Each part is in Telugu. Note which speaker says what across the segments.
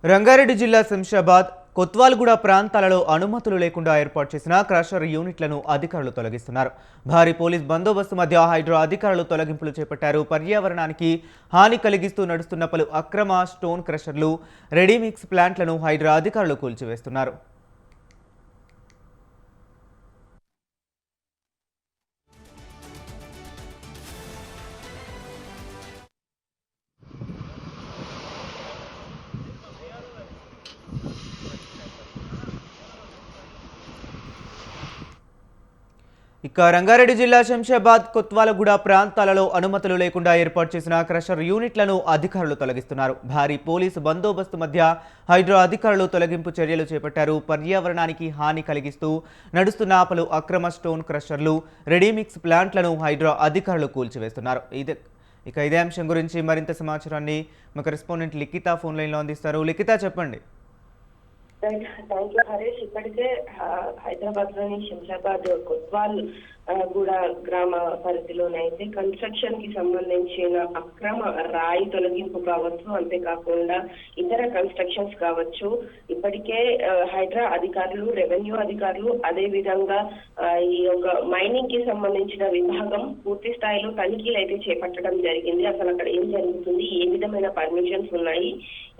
Speaker 1: రంగారెడ్డి జిల్లా శంషాబాద్, కొత్వాల్గూడ ప్రాంతాలలో అనుమతులు లేకుండా ఏర్పాటు చేసిన క్రషర్ యూనిట్లను అధికారులు తొలగిస్తున్నారు. భారీ పోలీస్ బందోబస్తు మధ్య హైడ్రా అధికారులు తొలగింపులు చేపట్టారు. పర్యావరణానికి హాని కలిగిస్తూ నడుస్తున్న పలు అక్రమ స్టోన్ క్రషర్లు, రెడీమిక్స్ ప్లాంట్లను హైడ్రా అధికారులు కూల్చివేస్తున్నారు. ఇక రంగారెడ్డి జిల్లా శంషాబాద్, కొత్వాలగూడ ప్రాంతాలలో అనుమతులు లేకుండా ఏర్పాటు చేసిన క్రషర్ యూనిట్లను అధికారులు తొలగిస్తున్నారు. భారీ పోలీసు బందోబస్తు మధ్య హైడ్రా అధికారులు తొలగింపు చర్యలు చేపట్టారు. పర్యావరణానికి హాని కలిగిస్తూ నడుస్తున్న పలు అక్రమ స్టోన్ క్రషర్లు, రెడీమిక్స్ ప్లాంట్లను హైడ్రా అధికారులు కూల్చివేస్తున్నారు. ఇదే అంశం గురించి మరింత సమాచారాన్ని మా కరెస్పాండెంట్ లిఖిత ఫోన్ లైన్లో అందిస్తారు. లిఖిత, చెప్పండి.
Speaker 2: Thank you Harish. ఇప్పటికే హైదరాబాద్ లోని శంషాబాద్ కొత్వాల్ గూడ గ్రామ పరిధిలోనైతే కన్స్ట్రక్షన్ కి సంబంధించిన అక్రమ రాయి తొలగింపు కావచ్చు, అంతేకాకుండా ఇతర కన్స్ట్రక్షన్స్ కావచ్చు, ఇప్పటికే హైడ్రా అధికారులు, రెవెన్యూ అధికారులు, అదే విధంగా ఈ యొక్క మైనింగ్ కి సంబంధించిన విభాగం పూర్తి స్థాయిలో తనిఖీలు అయితే చేపట్టడం జరిగింది. అసలు అక్కడ ఏం జరుగుతుంది, ఏ విధమైన పర్మిషన్స్ ఉన్నాయి,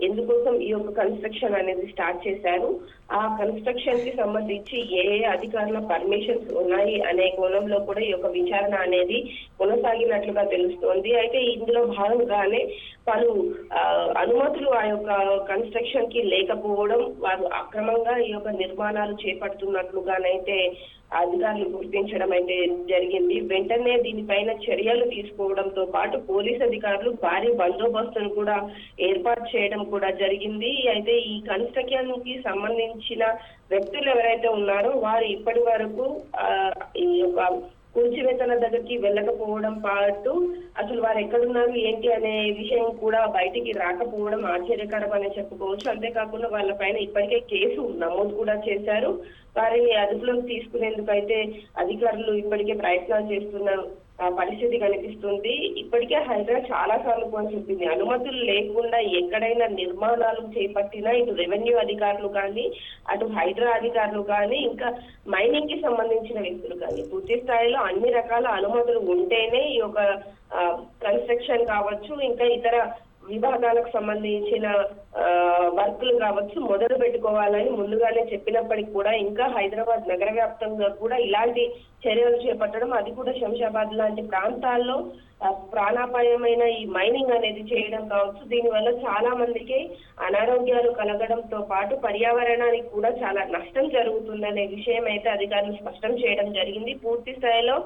Speaker 2: ఎందుకోసం ఈ యొక్క కన్స్ట్రక్షన్ అనేది స్టార్ట్ చేశారు, ఆ కన్స్ట్రక్షన్ కి సంబంధించి ఏ అధికారుల పర్మిషన్స్ ఉన్నాయి అనే కోణంలో కూడా ఈ యొక్క విచారణ అనేది కొనసాగినట్లుగా తెలుస్తోంది. అయితే ఇందులో భాగంగానే పలు అనుమతులు ఆ యొక్క కన్స్ట్రక్షన్ కి లేకపోవడం, వారు అక్రమంగా ఈ యొక్క నిర్మాణాలు చేపడుతున్నట్లుగానైతే అధికారులు గుర్తించడం అయితే జరిగింది. వెంటనే దీనిపైన చర్యలు తీసుకోవడంతో పాటు పోలీస్ అధికారులు భారీ బందోబస్తును కూడా ఏర్పాటు చేయడం కూడా జరిగింది. అయితే ఈ కన్స్ట్రక్షన్ కి సంబంధించిన వ్యక్తులు ఎవరైతే ఉన్నారో వారు ఇప్పటి వరకు ఈ యొక్క కూల్చివేతల దగ్గరికి వెళ్ళకపోవడం పాటు అసలు వారు ఎక్కడున్నారు ఏంటి అనే విషయం కూడా బయటికి రాకపోవడం ఆశ్చర్యకరం అనే చెప్పుకోవచ్చు. అంతేకాకుండా వాళ్ళ పైన ఇప్పటికే కేసు నమోదు కూడా చేశారు. వారిని అదుపులోకి తీసుకునేందుకు అయితే అధికారులు ఇప్పటికే ప్రయత్నాలు చేస్తున్న పరిస్థితి కనిపిస్తుంది. ఇప్పటికే హైదరాబాద్ చాలా సార్లు కూడా చెప్పింది, అనుమతులు లేకుండా ఎక్కడైనా నిర్మాణాలు చేపట్టినా ఇటు రెవెన్యూ అధికారులు కానీ, అటు హైదరా అధికారులు కానీ, ఇంకా మైనింగ్ కి సంబంధించిన వ్యక్తులు కానీ పూర్తి స్థాయిలో అన్ని రకాల అనుమతులు ఉంటేనే ఈ యొక్క కన్స్ట్రక్షన్ కావచ్చు, ఇంకా ఇతర విభాగాలకు సంబంధించిన వర్కులు కావచ్చు మొదలు పెట్టుకోవాలని ముందుగానే చెప్పినప్పటికీ కూడా ఇంకా హైదరాబాద్ నగర వ్యాప్తంగా కూడా ఇలాంటి చర్యలు చేపట్టడం, అది కూడా శంషాబాద్ లాంటి ప్రాంతాల్లో ప్రాణాపాయమైన ఈ మైనింగ్ అనేది చేయడం కావచ్చు, దీనివల్ల చాలా మందికి అనారోగ్యాలు కలగడంతో పాటు పర్యావరణానికి కూడా చాలా నష్టం జరుగుతుందనే విషయం అయితే అధికారులు స్పష్టం చేయడం జరిగింది. పూర్తి స్థాయిలో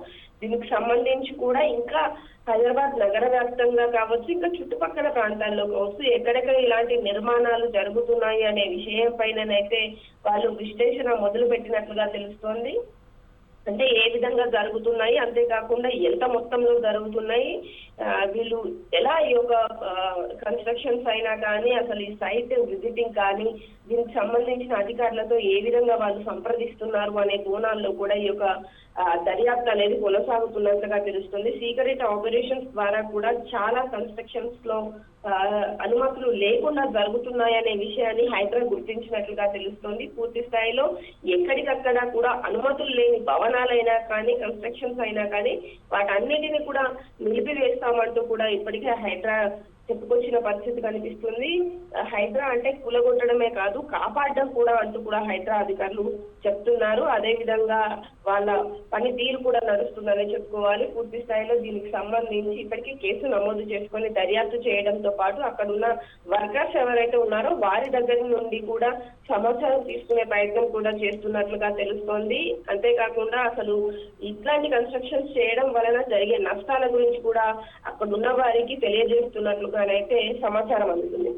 Speaker 2: దీనికి సంబంధించి కూడా ఇంకా హైదరాబాద్ నగర వ్యాప్తంగా కావచ్చు, ఇంకా చుట్టుపక్కల ప్రాంతాల్లో కావచ్చు, ఎక్కడెక్కడ ఇలాంటి నిర్మాణాలు జరుగుతున్నాయి అనే విషయం పైననైతే వాళ్ళు విశ్లేషణ మొదలు పెట్టినట్లుగా తెలుస్తోంది. అంటే ఏ విధంగా జరుగుతున్నాయి, అంతేకాకుండా ఎంత మొత్తంలో జరుగుతున్నాయి, వీళ్ళు ఎలా ఈ యొక్క కన్స్ట్రక్షన్స్ అయినా కానీ అసలు ఈ సైట్ విజిటింగ్ కానీ దీనికి సంబంధించిన అధికారులతో ఏ విధంగా వాళ్ళు సంప్రదిస్తున్నారు అనే కోణాల్లో కూడా ఈ యొక్క దర్యాప్తు అనేది కొనసాగుతున్నట్లుగా తెలుస్తుంది. సీక్రెట్ ఆపరేషన్స్ ద్వారా కూడా చాలా కన్స్ట్రక్షన్స్ లో అనుమతులు లేకుండా జరుగుతున్నాయనే విషయాన్ని హైదరాబాద్ గుర్తించినట్లుగా తెలుస్తోంది. పూర్తి స్థాయిలో ఎక్కడికక్కడ కూడా అనుమతులు లేని భవనాలైనా కానీ, కన్స్ట్రక్షన్స్ అయినా కానీ వాటన్నిటిని కూడా నిలిపివేస్తామంటూ కూడా ఇప్పటికే హైదరాబాద్ చెప్పుకొచ్చిన పరిస్థితి కనిపిస్తుంది. హైడ్రా అంటే కూలగొట్టడమే కాదు, కాపాడడం కూడా అంటూ కూడా హైడ్రా అధికారులు చెప్తున్నారు. అదే విధంగా వాళ్ళ పనితీరు కూడా నడుస్తుందని చెప్పుకోవాలి. పూర్తి స్థాయిలో దీనికి సంబంధించి ఇప్పటికీ కేసు నమోదు చేసుకొని దర్యాప్తు చేయడంతో పాటు అక్కడ ఉన్న వర్కర్స్ ఎవరైతే ఉన్నారో వారి దగ్గర నుండి కూడా సమాచారం తీసుకునే ప్రయత్నం కూడా చేస్తున్నట్లుగా తెలుస్తోంది. అంతేకాకుండా అసలు ఇట్లాంటి కన్స్ట్రక్షన్స్ చేయడం వలన జరిగే నష్టాల గురించి కూడా అక్కడ ఉన్న వారికి తెలియజేస్తున్నట్లుగానైతే సమాచారం అందుతుంది.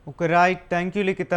Speaker 1: Okay, right. Thank you Likhita.